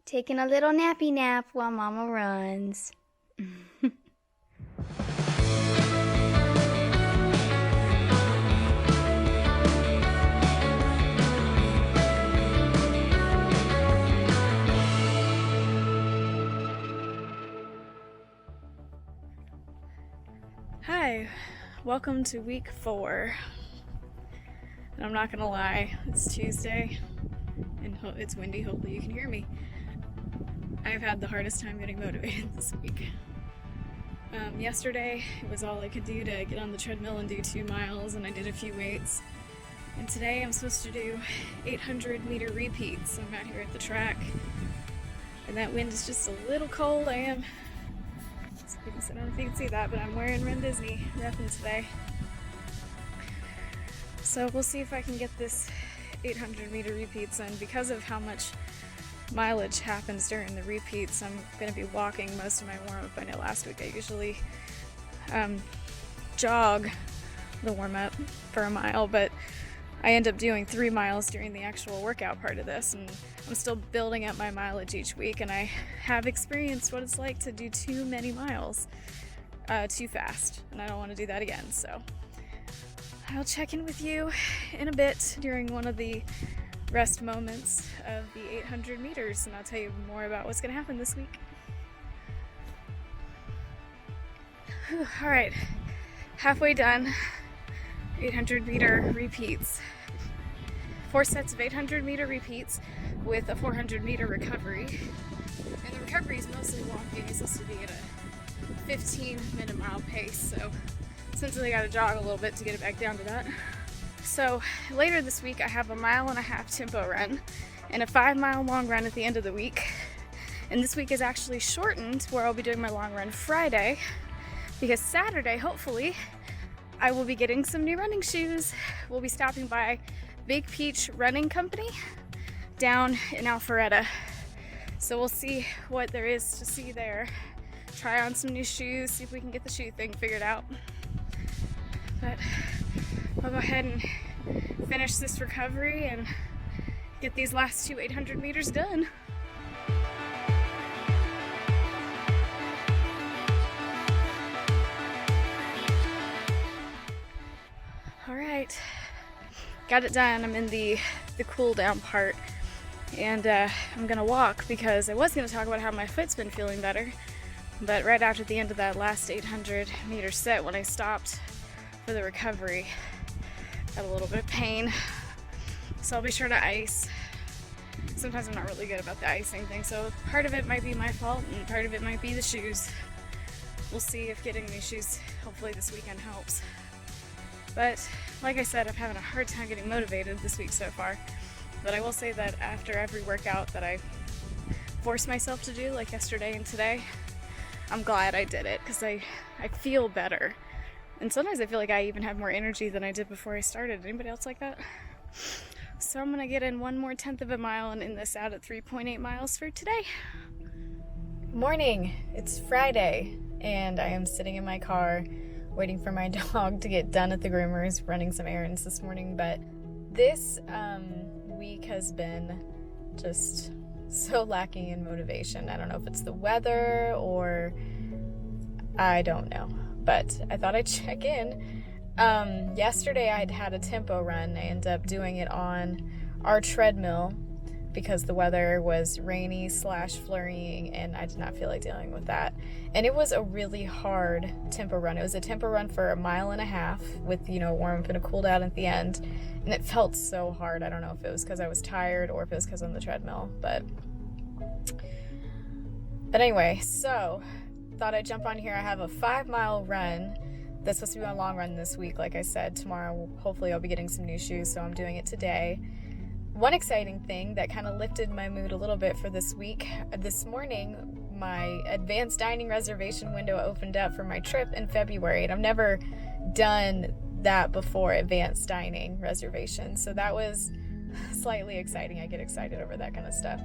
Taking a little nappy nap while Mama runs. Hi, welcome to week 4. And I'm not gonna lie, it's Tuesday and it's windy. Hopefully you can hear me. I've had the hardest time getting motivated this week. Yesterday it was all I could do to get on the treadmill and do 2 miles, and I did a few weights. And today I'm supposed to do 800-meter repeats. I'm out here at the track, and that wind is just a little cold. I don't know if you can see that, but I'm wearing Rundisney repping today. So we'll see if I can get this 800-meter repeats in. Because of how much mileage happens during the repeats, I'm going to be walking most of my warm-up. I know last week I usually jog the warm-up for a mile, but I end up doing 3 miles during the actual workout part of this, and I'm still building up my mileage each week, and I have experienced what it's like to do too many miles too fast, and I don't want to do that again. So I'll check in with you in a bit during one of the rest moments of the 800 meters, and I'll tell you more about what's going to happen this week. All right, halfway done. 800-meter repeats. 4 sets of 800-meter repeats with a 400-meter recovery. And the recovery is mostly walking. It's supposed to be at a 15-minute mile pace, so essentially I gotta jog a little bit to get it back down to that. So later this week I have a 1.5 mile tempo run and a 5-mile long run at the end of the week. And this week is actually shortened, where I'll be doing my long run Friday, because Saturday, hopefully, I will be getting some new running shoes. We'll be stopping by Big Peach Running Company down in Alpharetta. So we'll see what there is to see there. Try on some new shoes, see if we can get the shoe thing figured out. But I'll go ahead and finish this recovery and get these last 2 800 meters done. Alright, got it done. I'm in the cool down part, and I'm gonna walk because I was gonna talk about how my foot's been feeling better, but right after the end of that last 800-meter set, when I stopped for the recovery, got a little bit of pain, so I'll be sure to ice. Sometimes I'm not really good about the icing thing, so part of it might be my fault and part of it might be the shoes. We'll see if getting these shoes hopefully this weekend helps. But like I said, I'm having a hard time getting motivated this week so far. But I will say that after every workout that I force myself to do, like yesterday and today, I'm glad I did it, because I feel better. And sometimes I feel like I even have more energy than I did before I started. Anybody else like that? So I'm gonna get in 1 more 1/10 of a mile and end this out at 3.8 miles for today. Morning, it's Friday, and I am sitting in my car waiting for my dog to get done at the groomers, running some errands this morning. But this week has been just so lacking in motivation. I don't know if it's the weather or I don't know, but I thought I'd check in. Yesterday I'd had a tempo run. I ended up doing it on our treadmill because the weather was rainy / flurrying, and I did not feel like dealing with that. And it was a really hard tempo run. It was a tempo run for 1.5 miles with, warm up and a cool down at the end. And it felt so hard. I don't know if it was because I was tired or if it was because I'm on the treadmill. But anyway, so thought I'd jump on here. I have a 5-mile run that's supposed to be my long run this week. Like I said, tomorrow, hopefully I'll be getting some new shoes, so I'm doing it today. One exciting thing that kind of lifted my mood a little bit for this week, this morning, my advanced dining reservation window opened up for my trip in February, and I've never done that before, advanced dining reservation. So that was slightly exciting. I get excited over that kind of stuff.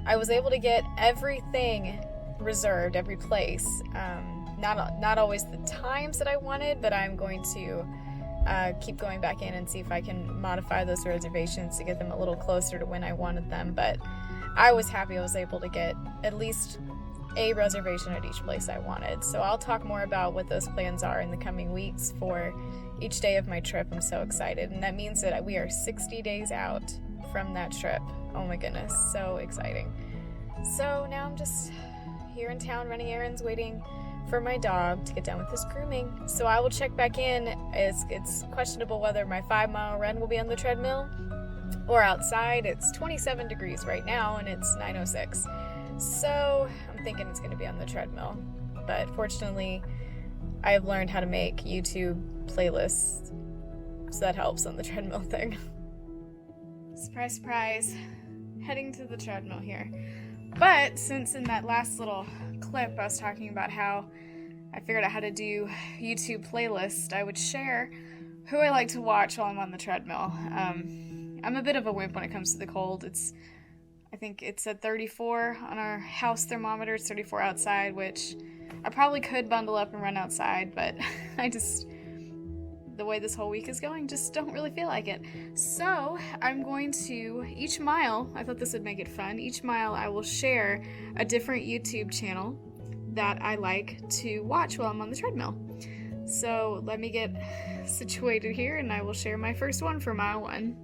I was able to get everything reserved, every place. Not always the times that I wanted, but I'm going to keep going back in and see if I can modify those reservations to get them a little closer to when I wanted them. But I was happy I was able to get at least a reservation at each place I wanted. So I'll talk more about what those plans are in the coming weeks for each day of my trip. I'm so excited, and that means that we are 60 days out from that trip. Oh my goodness, so exciting. So now I'm just here in town running errands, waiting for my dog to get done with his grooming. So I will check back in. It's questionable whether my 5-mile run will be on the treadmill or outside. It's 27 degrees right now and it's 9:06. So I'm thinking it's going to be on the treadmill. But fortunately, I have learned how to make YouTube playlists, so that helps on the treadmill thing. Surprise, surprise. Heading to the treadmill here. But since in that last little clip I was talking about how I figured out how to do YouTube playlist, I would share who I like to watch while I'm on the treadmill. I'm a bit of a wimp when it comes to the cold. I think it's at 34 on our house thermometer. It's 34 outside, which I probably could bundle up and run outside, but the way this whole week is going, just don't really feel like it. So I'm going to, each mile, I thought this would make it fun, each mile I will share a different YouTube channel that I like to watch while I'm on the treadmill. So let me get situated here and I will share my first one for mile 1.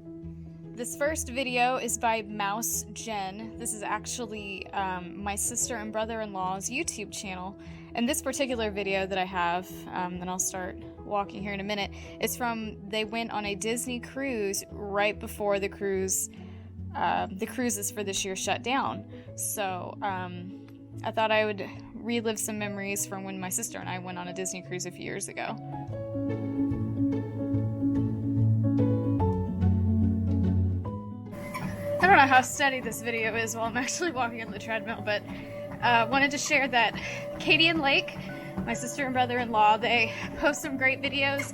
This first video is by Mouse Jen. This is actually my sister and brother-in-law's YouTube channel. And this particular video that I have, and I'll start walking here in a minute, is from, they went on a Disney cruise right before the cruises for this year shut down. So I thought I would relive some memories from when my sister and I went on a Disney cruise a few years ago. I don't know how steady this video is while I'm actually walking on the treadmill, but wanted to share that Katie and Lake, my sister and brother-in-law, they post some great videos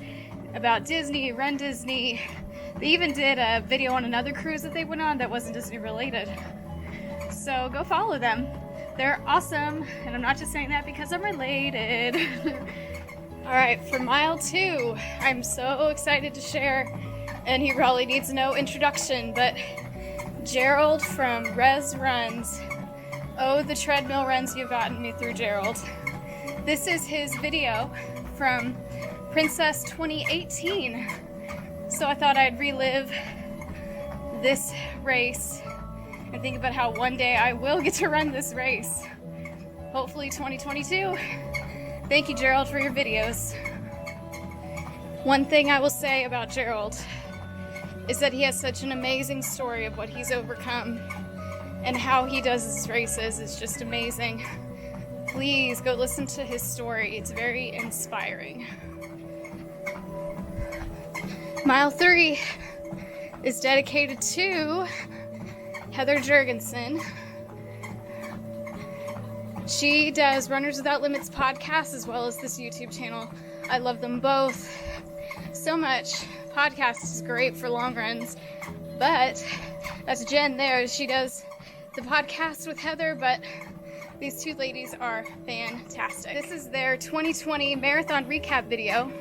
about Disney, Run Disney. They even did a video on another cruise that they went on that wasn't Disney related. So go follow them. They're awesome, and I'm not just saying that because I'm related. Alright, for mile 2, I'm so excited to share, and he probably needs no introduction, but Gerald from Res Runs. Oh, the treadmill runs you've gotten me through, Gerald. This is his video from Princess 2018. So I thought I'd relive this race and think about how one day I will get to run this race. Hopefully 2022. Thank you, Gerald, for your videos. One thing I will say about Gerald is that he has such an amazing story of what he's overcome, and how he does his races is just amazing. Please go listen to his story. It's very inspiring. Mile 3 is dedicated to Heather Jurgensen. She does Runners Without Limits podcast as well as this YouTube channel. I love them both so much. Podcast is great for long runs, but that's Jen there. She does the podcast with Heather, but these two ladies are fantastic. This is their 2020 marathon recap video.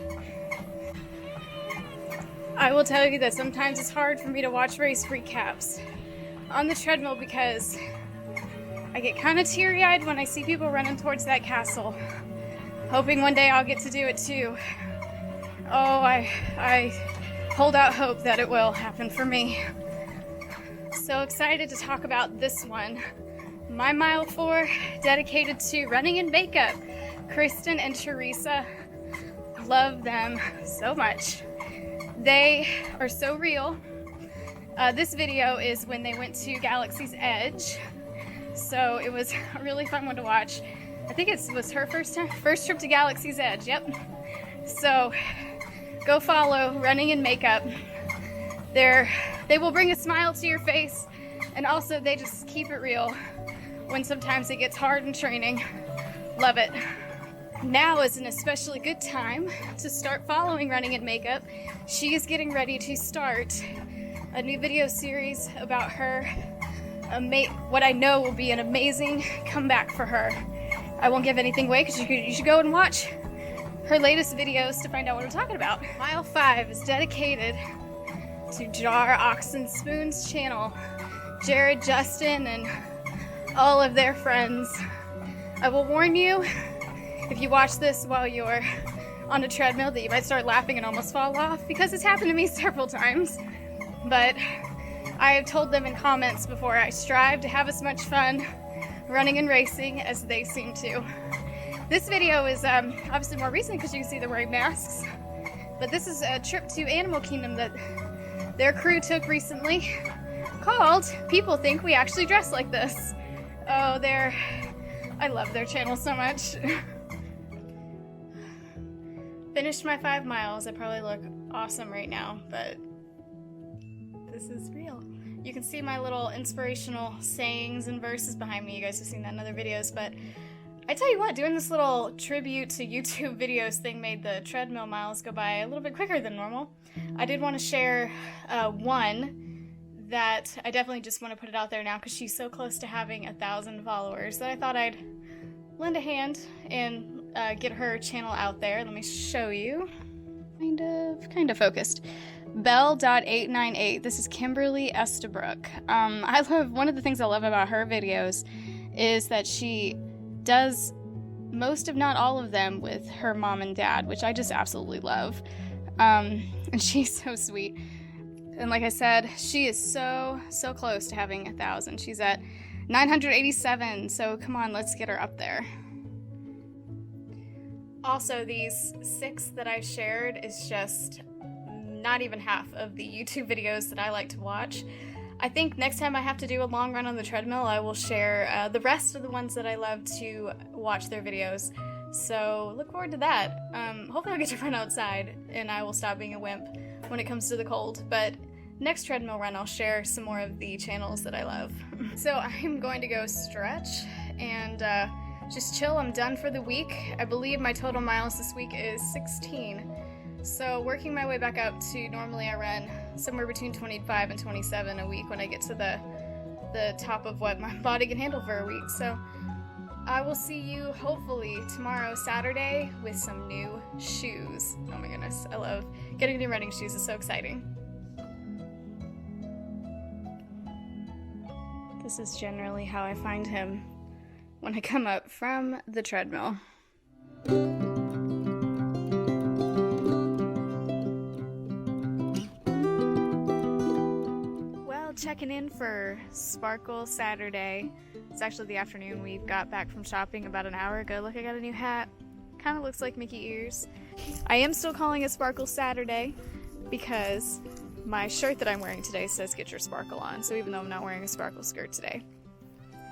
I will tell you that sometimes it's hard for me to watch race recaps on the treadmill because I get kind of teary-eyed when I see people running towards that castle, hoping one day I'll get to do it too. Oh, I hold out hope that it will happen for me. So excited to talk about this one. My mile 4, dedicated to running in makeup. Kristen and Teresa, love them so much. They are so real. This video is when they went to Galaxy's Edge. So it was a really fun one to watch. I think it was her first trip to Galaxy's Edge, yep. So go follow Running in Makeup. They will bring a smile to your face, and also they just keep it real when sometimes it gets hard in training. Love it. Now is an especially good time to start following Running in Makeup. She is getting ready to start a new video series about her, what I know will be an amazing comeback for her. I won't give anything away because you should go and watch her latest videos to find out what I'm talking about. Mile 5 is dedicated to Jar Oxen Spoon's channel. Jared, Justin, and all of their friends. I will warn you, if you watch this while you're on a treadmill, that you might start laughing and almost fall off, because it's happened to me several times. But I have told them in comments before, I strive to have as much fun running and racing as they seem to. This video is obviously more recent because you can see they're wearing masks, but this is a trip to Animal Kingdom that their crew took recently called People Think We Actually Dress Like This. Oh, I love their channel so much. Finished my 5 miles. I probably look awesome right now, but this is real. You can see my little inspirational sayings and verses behind me. You guys have seen that in other videos, but I tell you what, doing this little tribute to YouTube videos thing made the treadmill miles go by a little bit quicker than normal. I did want to share one that I definitely just want to put it out there now because she's so close to having 1,000 followers that I thought I'd lend a hand and get her channel out there. Let me show you. Kind of focused. Bell.898. This is Kimberly Estabrook. One of the things I love about her videos is that she does most, if not all of them, with her mom and dad, which I just absolutely love. And she's so sweet. And like I said, she is so close to having 1,000. She's at 987, so come on, let's get her up there. Also, these 6 that I've shared is just not even half of the YouTube videos that I like to watch. I think next time I have to do a long run on the treadmill, I will share the rest of the ones that I love to watch their videos. So look forward to that. Hopefully I'll get to run outside and I will stop being a wimp when it comes to the cold. But next treadmill run, I'll share some more of the channels that I love. So I'm going to go stretch and just chill. I'm done for the week. I believe my total miles this week is 16. So working my way back up to, normally I run somewhere between 25 and 27 a week when I get to the top of what my body can handle for a week. So I will see you hopefully tomorrow, Saturday, with some new shoes. Oh my goodness, I love getting new running shoes. It's so exciting. This is generally how I find him when I come up from the treadmill. Well, checking in for Sparkle Saturday. It's actually the afternoon. We got back from shopping about an hour ago. Look, I got a new hat. Kind of looks like Mickey ears. I am still calling it Sparkle Saturday because my shirt that I'm wearing today says get your sparkle on. So even though I'm not wearing a sparkle skirt today,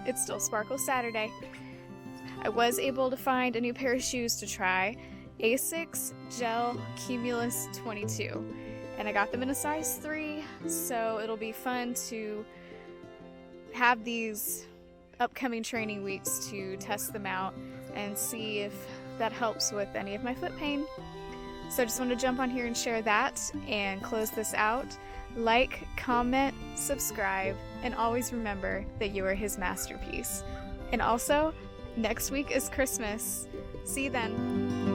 it's still Sparkle Saturday. I was able to find a new pair of shoes to try, Asics Gel Cumulus 22, and I got them in a size 3, so it'll be fun to have these upcoming training weeks to test them out and see if that helps with any of my foot pain. So I just want to jump on here and share that and close this out. Like, comment, subscribe, and always remember that you are his masterpiece. And also, next week is Christmas. See you then.